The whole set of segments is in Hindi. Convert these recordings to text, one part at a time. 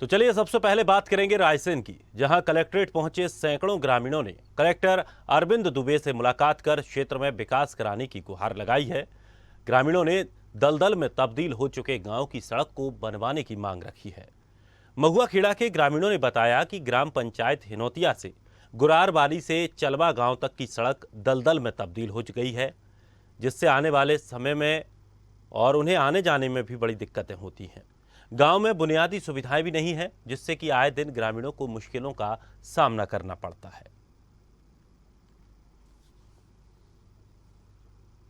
तो चलिए सबसे पहले बात करेंगे रायसेन की, जहां कलेक्ट्रेट पहुंचे सैकड़ों ग्रामीणों ने कलेक्टर अरविंद दुबे से मुलाकात कर क्षेत्र में विकास कराने की गुहार लगाई है। ग्रामीणों ने दलदल में तब्दील हो चुके गांव की सड़क को बनवाने की मांग रखी है। महुआ खेड़ा के ग्रामीणों ने बताया कि ग्राम पंचायत हिनोतिया से गुरारबाली से चलवा गांव तक की सड़क दलदल में तब्दील हो गई है, जिससे आने वाले समय में और उन्हें आने जाने में भी बड़ी दिक्कतें होती हैं। गांव में बुनियादी सुविधाएं भी नहीं है, जिससे कि आए दिन ग्रामीणों को मुश्किलों का सामना करना पड़ता है।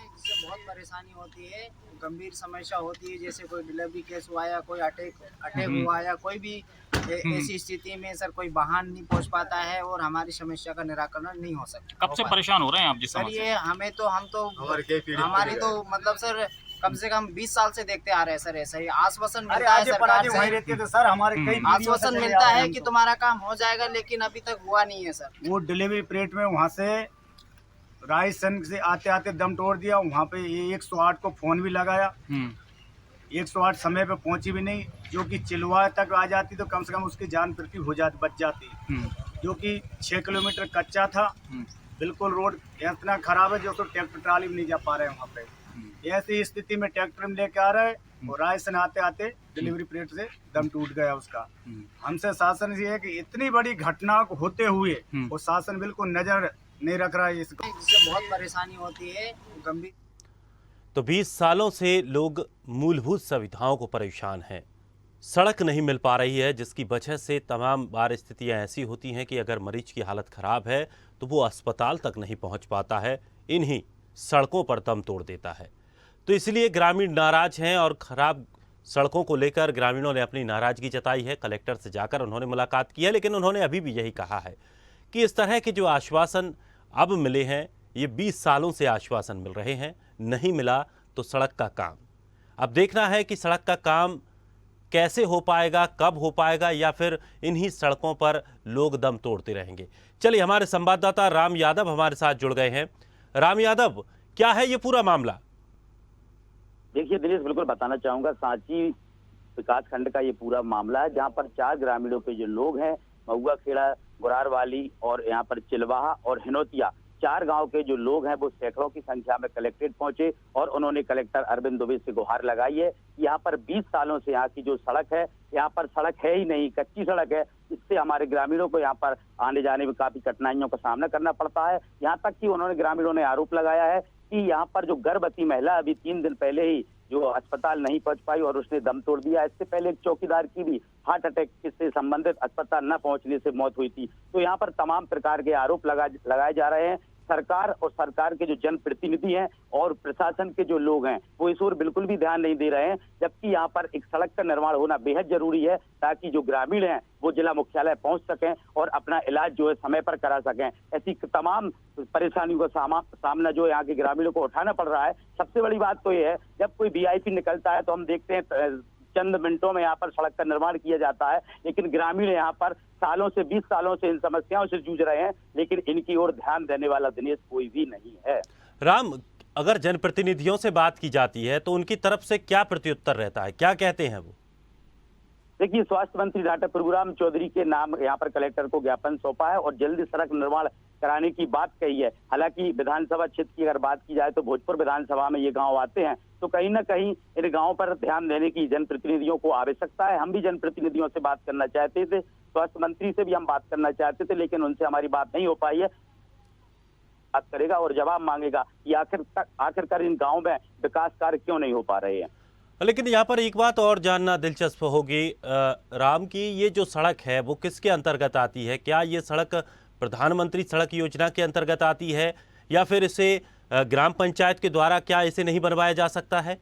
इससे बहुत परेशानी होती है, गंभीर समस्या होती है, जैसे कोई डिलीवरी केस हुआ या कोई अटैक हुआ या कोई भी ऐसी स्थिति में सर कोई वाहन नहीं पहुंच पाता है और हमारी समस्या का निराकरण नहीं हो सकता। कब से परेशान हो रहे हैं आप जिस सर समस्या? ये हमारी तो मतलब सर कम से कम 20 साल से देखते आ रहे हैं सर। ऐसा ही आश्वासन मिलता है सरकार से, सर हमारे कई आश्वासन मिलता है कि तुम्हारा काम हो जाएगा, लेकिन अभी तक हुआ नहीं है सर। वो डिलीवरी परेड में वहाँ से रायसेन से आते आते दम तोड़ दिया। वहाँ पे ये 108 को फोन भी लगाया, 108 समय पे पहुंची भी नहीं, जो कि चिलवा तक आ जाती तो कम से कम उसकी जान मृत्यु हो जाती, बच जाती। जो कि 6 किलोमीटर कच्चा था, बिल्कुल रोड इतना खराब है जो तो ट्रैक्टर ट्राली भी नहीं जा पा रहे हैं वहाँ पे। ऐसी स्थिति में ट्रैक्टर में लेके आ रहे और रायसेन आते आते डिलीवरी परेड से दम टूट गया उसका। हमसे शासन ये है कि इतनी बड़ी घटना को होते हुए वो शासन बिल्कुल नजर नहीं रख रहा है इसको। इससे बहुत परेशानी होती है, गंभीर। तो 20 सालों से लोग मूलभूत सुविधाओं को परेशान हैं। सड़क नहीं मिल पा रही है, जिसकी वजह से तमाम बार स्थितियां ऐसी होती हैं कि अगर मरीज की हालत खराब है तो वो अस्पताल तक नहीं पहुंच पाता है, इन्हीं सड़कों पर दम तोड़ देता है। तो इसलिए ग्रामीण नाराज हैं और खराब सड़कों को लेकर ग्रामीणों ने अपनी नाराजगी जताई है। कलेक्टर से जाकर उन्होंने मुलाकात की है, लेकिन उन्होंने अभी भी यही कहा है कि इस तरह के जो आश्वासन अब मिले हैं, ये 20 सालों से आश्वासन मिल रहे हैं, नहीं मिला तो सड़क का काम। अब देखना है कि सड़क का काम कैसे हो पाएगा, कब हो पाएगा, या फिर इन्हीं सड़कों पर लोग दम तोड़ते रहेंगे। चलिए हमारे संवाददाता राम यादव हमारे साथ जुड़ गए हैं। राम यादव, क्या है ये पूरा मामला? देखिए दिनेश, बिल्कुल बताना चाहूंगा, सांची विकास खंड का ये पूरा मामला है, जहां पर 4 ग्रामीणों के जो लोग हैं, महुआ खेड़ा, गुरारवाली और यहाँ पर चिलवाहा और हिनोतिया, 4 गांव के जो लोग हैं वो सैकड़ों की संख्या में कलेक्ट्रेट पहुंचे और उन्होंने कलेक्टर अरविंद दुबे से गुहार लगाई है। यहाँ पर 20 सालों से यहाँ की जो सड़क है, यहाँ पर सड़क है ही नहीं, कच्ची सड़क है। इससे हमारे ग्रामीणों को यहाँ पर आने जाने में काफी कठिनाइयों का सामना करना पड़ता है। यहाँ तक कि उन्होंने ग्रामीणों ने आरोप लगाया है कि यहाँ पर जो गर्भवती महिला अभी 3 दिन पहले ही जो अस्पताल नहीं पहुंच पाई और उसने दम तोड़ दिया। इससे पहले एक चौकीदार की भी हार्ट अटैक से संबंधित अस्पताल न पहुंचने से मौत हुई थी। तो यहाँ पर तमाम प्रकार के आरोप लगाए जा रहे हैं। सरकार और सरकार के जो जनप्रतिनिधि हैं और प्रशासन के जो लोग हैं वो इस ओर बिल्कुल भी ध्यान नहीं दे रहे हैं, जबकि यहाँ पर एक सड़क का निर्माण होना बेहद जरूरी है, ताकि जो ग्रामीण हैं वो जिला मुख्यालय पहुंच सकें और अपना इलाज जो है समय पर करा सकें। ऐसी तमाम परेशानियों का सामना जो यहाँ के ग्रामीणों को उठाना पड़ रहा है। सबसे बड़ी बात तो ये है, जब कोई वीआईपी निकलता है तो हम देखते हैं चंद मिनटों में यहाँ पर सड़क का निर्माण किया जाता है, लेकिन ग्रामीण यहाँ पर सालों से 20 सालों से इन समस्याओं से जूझ रहे हैं, लेकिन इनकी ओर ध्यान देने वाला दिनेश कोई भी नहीं है। राम, अगर जनप्रतिनिधियों से बात की जाती है तो उनकी तरफ से क्या प्रत्युत्तर रहता है, क्या कहते हैं वो? देखिए, स्वास्थ्य मंत्री डॉक्टर प्रभुराम चौधरी के नाम यहाँ पर कलेक्टर को ज्ञापन सौंपा है और जल्दी सड़क निर्माण कराने की बात कही है। हालांकि विधानसभा क्षेत्र की अगर बात की जाए तो भोजपुर विधानसभा में ये गांव आते हैं, तो कहीं ना कहीं इन गांवों पर ध्यान देने की जनप्रतिनिधियों को आवश्यकता है। हम भी जनप्रतिनिधियों से बात करना चाहते थे, स्वास्थ्य मंत्री से भी हम बात करना चाहते थे, लेकिन उनसे हमारी बात नहीं हो पाई है। बात करेगा और जवाब मांगेगा कि आखिरकार इन गाँव में विकास कार्य क्यों नहीं हो पा रहे हैं। लेकिन यहाँ पर एक बात और जानना दिलचस्प होगी राम, की ये जो सड़क है वो किसके अंतर्गत आती है? क्या ये सड़क प्रधानमंत्री सड़क योजना के अंतर्गत आती है, या फिर इसे ग्राम पंचायत के द्वारा क्या इसे नहीं बनवाया जा सकता है?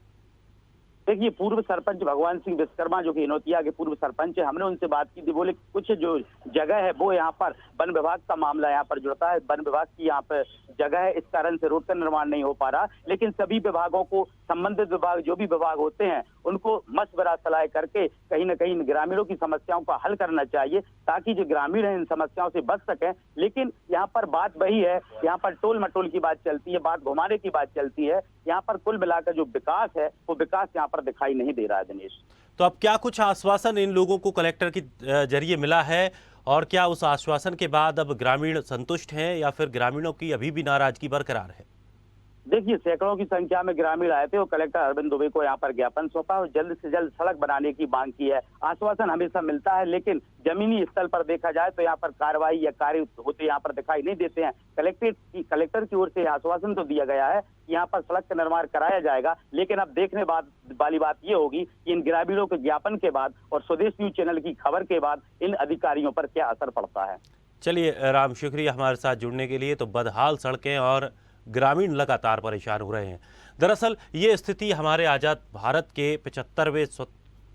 देखिए, पूर्व सरपंच भगवान सिंह विश्वकर्मा जो कि हिनोतिया के पूर्व सरपंच है, हमने उनसे बात की थी। बोले कुछ जो जगह है वो यहाँ पर वन विभाग का मामला यहाँ पर जुड़ता है, वन विभाग की यहाँ पर जगह है, इस कारण से रोड का निर्माण नहीं हो पा रहा। लेकिन सभी विभागों को, संबंधित विभाग जो भी विभाग होते हैं, उनको मशवरा सलाह करके कहीं ना कहीं ग्रामीणों की समस्याओं का हल करना चाहिए, ताकि जो ग्रामीण है इन समस्याओं से बच सकें। लेकिन यहाँ पर बात वही है, यहाँ पर टोल मटोल की बात चलती है, बात घुमाने की बात चलती है। यहाँ पर कुल मिलाकर जो विकास है वो विकास यहाँ पर दिखाई नहीं दे रहा है दिनेश। तो अब क्या कुछ आश्वासन इन लोगों को कलेक्टर के जरिए मिला है, और क्या उस आश्वासन के बाद अब ग्रामीण संतुष्ट हैं या फिर ग्रामीणों की अभी भी नाराजगी बरकरार है? देखिए, सैकड़ों की संख्या में ग्रामीण आए थे और कलेक्टर अरविंद दुबे को यहाँ पर ज्ञापन सौंपा और जल्द से जल्द सड़क बनाने की मांग की है। आश्वासन हमेशा मिलता है, लेकिन जमीनी स्तर पर देखा जाए तो यहाँ पर कार्रवाई या कार्य होते यहाँ पर दिखाई नहीं देते हैं। कलेक्टर की ओर से आश्वासन तो दिया गया है कि यहाँ पर सड़क का निर्माण कराया जाएगा, लेकिन अब देखने वाली बात ये होगी कि इन ग्रामीणों के ज्ञापन के बाद और स्वदेश न्यूज चैनल की खबर के बाद इन अधिकारियों पर क्या असर पड़ता है। चलिए राम, शुक्रिया हमारे साथ जुड़ने के लिए। तो बदहाल सड़कें और ग्रामीण लगातार परेशान हो रहे हैं। दरअसल ये स्थिति हमारे आज़ाद भारत के 75वें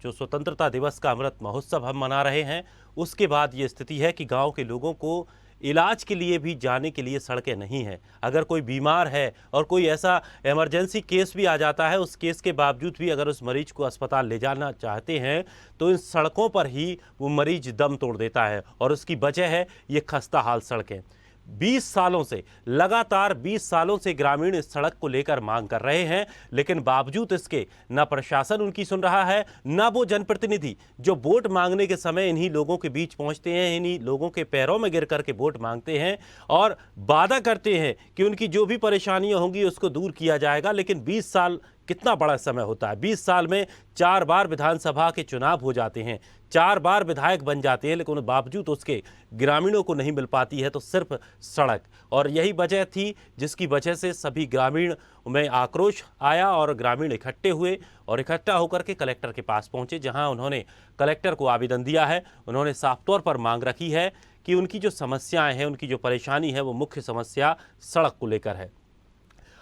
जो स्वतंत्रता दिवस का अमृत महोत्सव हम मना रहे हैं, उसके बाद ये स्थिति है कि गांव के लोगों को इलाज के लिए भी जाने के लिए सड़कें नहीं हैं। अगर कोई बीमार है और कोई ऐसा इमरजेंसी केस भी आ जाता है, उस केस के बावजूद भी अगर उस मरीज को अस्पताल ले जाना चाहते हैं तो इन सड़कों पर ही वो मरीज दम तोड़ देता है, और उसकी वजह है ये खस्ता हाल सड़कें। 20 सालों से, लगातार 20 सालों से ग्रामीण इस सड़क को लेकर मांग कर रहे हैं, लेकिन बावजूद इसके न प्रशासन उनकी सुन रहा है, न वो जनप्रतिनिधि जो वोट मांगने के समय इन्हीं लोगों के बीच पहुंचते हैं, इन्हीं लोगों के पैरों में गिर करके वोट मांगते हैं और वादा करते हैं कि उनकी जो भी परेशानियां होंगी उसको दूर किया जाएगा। लेकिन 20 साल कितना बड़ा समय होता है। 20 साल में 4 बार विधानसभा के चुनाव हो जाते हैं, 4 बार विधायक बन जाते हैं, लेकिन बावजूद उसके ग्रामीणों को नहीं मिल पाती है तो सिर्फ सड़क। और यही वजह थी जिसकी वजह से सभी ग्रामीण में आक्रोश आया और ग्रामीण इकट्ठे हुए और इकट्ठा होकर के कलेक्टर के पास पहुंचे, जहां उन्होंने कलेक्टर को आवेदन दिया है। उन्होंने साफ तौर पर मांग रखी है कि उनकी जो समस्याएं हैं, उनकी जो परेशानी है, वो मुख्य समस्या सड़क को लेकर है।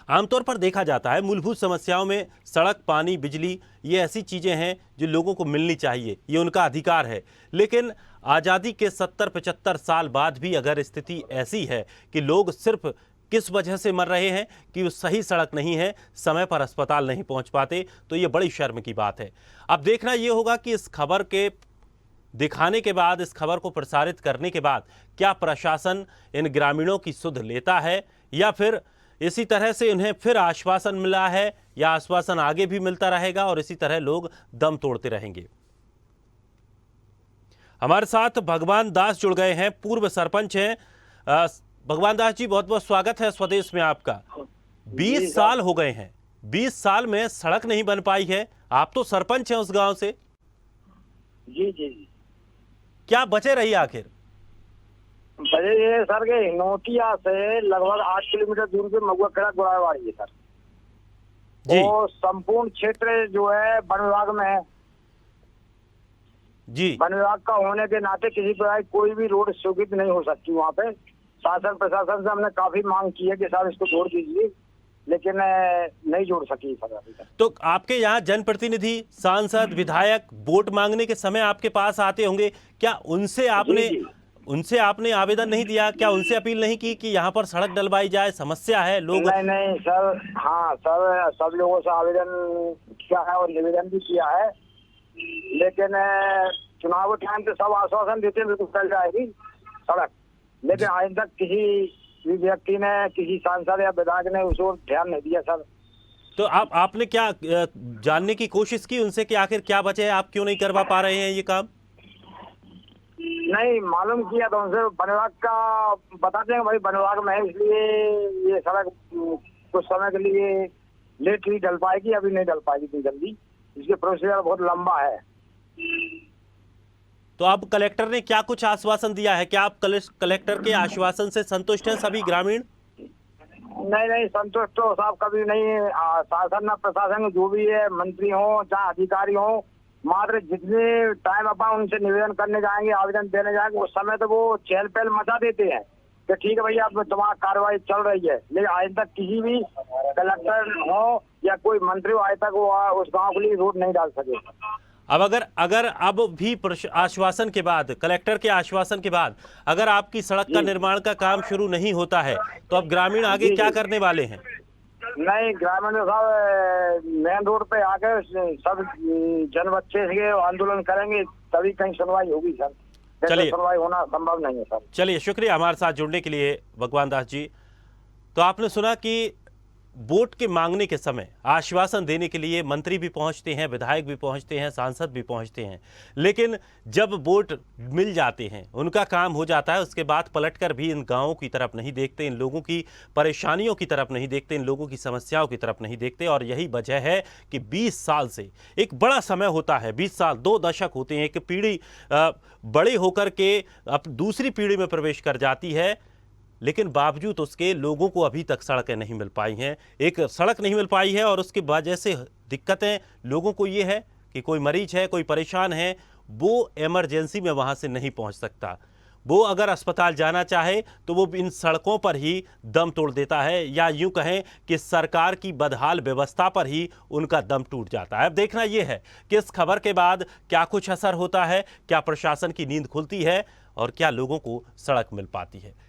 आमतौर पर देखा जाता है मूलभूत समस्याओं में सड़क, पानी, बिजली, ये ऐसी चीज़ें हैं जो लोगों को मिलनी चाहिए, ये उनका अधिकार है। लेकिन आज़ादी के 70-75 साल बाद भी अगर स्थिति ऐसी है कि लोग सिर्फ किस वजह से मर रहे हैं कि वो सही सड़क नहीं है, समय पर अस्पताल नहीं पहुंच पाते, तो ये बड़ी शर्म की बात है। अब देखना ये होगा कि इस खबर के दिखाने के बाद, इस खबर को प्रसारित करने के बाद क्या प्रशासन इन ग्रामीणों की सुध लेता है, या फिर इसी तरह से उन्हें फिर आश्वासन मिला है, या आश्वासन आगे भी मिलता रहेगा और इसी तरह लोग दम तोड़ते रहेंगे। हमारे साथ भगवान दास जुड़ गए हैं, पूर्व सरपंच हैं। भगवान दास जी, बहुत बहुत स्वागत है स्वदेश में आपका। 20 साल हो गए हैं, 20 साल में सड़क नहीं बन पाई है। आप तो सरपंच हैं उस गांव से। जी जी जी। क्या वजह रही आखिर? बजे ये सर के नोटिया से लगभग 8 किलोमीटर दूर पे महुआ खेड़ा गुरारवाड़ी है सर जी। तो संपूर्ण क्षेत्र जो है वन विभाग में है जी। वन विभाग का होने के नाते किसी प्रकार की कोई भी रोड स्वीकृत नहीं हो सकती वहाँ पे। शासन प्रशासन से हमने काफी मांग की है कि साहब इसको जोड़ दीजिए, लेकिन नहीं जोड़ सकी सर अभी तक। तो आपके यहाँ जनप्रतिनिधि, सांसद, विधायक वोट मांगने के समय आपके पास आते होंगे, क्या उनसे आपने आवेदन नहीं दिया? क्या उनसे अपील नहीं की कि यहाँ पर सड़क डलवाई जाए, समस्या है लोग? नहीं सर, हाँ सर, सब लोगों से आवेदन किया है और निवेदन भी किया है, लेकिन चुनाव के टाइम पे सब आश्वासन देते हैं बिल्कुल चल जाएगी सड़क, लेकिन आज तक किसी भी व्यक्ति ने, किसी सांसद या विधायक ने उस ओर ध्यान नहीं दिया सर। तो आपने क्या जानने की कोशिश की उनसे कि आखिर क्या वजह है, आप क्यों नहीं करवा पा रहे हैं ये काम? नहीं मालूम किया तो उनसे वन विभाग का बताते हैं, भाई वन विभाग में है इसलिए ये सड़क कुछ समय के लिए लेट ही डल पाएगी, अभी नहीं डल पाएगी इतनी जल्दी, इसके प्रोसीजर बहुत लंबा है। तो अब कलेक्टर ने क्या कुछ आश्वासन दिया है? क्या आप कलेक्टर के आश्वासन से संतुष्ट हैं सभी ग्रामीण? नहीं, संतुष्ट तो साहब कभी नहीं। शासन न प्रशासन जो भी है, मंत्री हो चाहे अधिकारी हो, मात्र जितने टाइम अपन उनसे निवेदन करने जाएंगे, आवेदन देने जाएंगे, उस समय तो वो चहल पहल मचा देते हैं कि ठीक है भैया अब तुम्हारा कार्रवाई चल रही है, लेकिन आज तक किसी भी कलेक्टर हो या कोई मंत्री हो आज तक वो उस गांव के लिए रोड नहीं डाल सके। अब अगर अब भी आश्वासन के बाद, कलेक्टर के आश्वासन के बाद अगर आपकी सड़क का निर्माण का काम शुरू नहीं होता है तो अब ग्रामीण आगे क्या करने वाले हैं? नहीं, ग्रामीण साहब मेन रोड पे आकर सब जन बच्चे से आंदोलन करेंगे, तभी कहीं सुनवाई होगी सर। चलिए, सुनवाई होना संभव नहीं है सर। चलिए, शुक्रिया हमारे साथ जुड़ने के लिए भगवान दास जी। तो आपने सुना कि वोट के मांगने के समय आश्वासन देने के लिए मंत्री भी पहुंचते हैं, विधायक भी पहुंचते हैं, सांसद भी पहुंचते हैं, लेकिन जब वोट मिल जाते हैं, उनका काम हो जाता है, उसके बाद पलटकर भी इन गांवों की तरफ नहीं देखते, इन लोगों की परेशानियों की तरफ नहीं देखते, इन लोगों की समस्याओं की तरफ नहीं देखते। और यही वजह है कि 20 साल से एक बड़ा समय होता है, 20 साल 2 दशक होते हैं, एक पीढ़ी बड़े होकर के अब दूसरी पीढ़ी में प्रवेश कर जाती है, लेकिन बावजूद उसके लोगों को अभी तक सड़कें नहीं मिल पाई हैं। एक सड़क नहीं मिल पाई है और उसकी वजह से दिक्कतें लोगों को ये है कि कोई मरीज है, कोई परेशान है, वो इमरजेंसी में वहाँ से नहीं पहुँच सकता। वो अगर अस्पताल जाना चाहे तो वो इन सड़कों पर ही दम तोड़ देता है, या यूं कहें कि सरकार की बदहाल व्यवस्था पर ही उनका दम टूट जाता है। अब देखना यह है कि इस खबर के बाद क्या कुछ असर होता है, क्या प्रशासन की नींद खुलती है और क्या लोगों को सड़क मिल पाती है।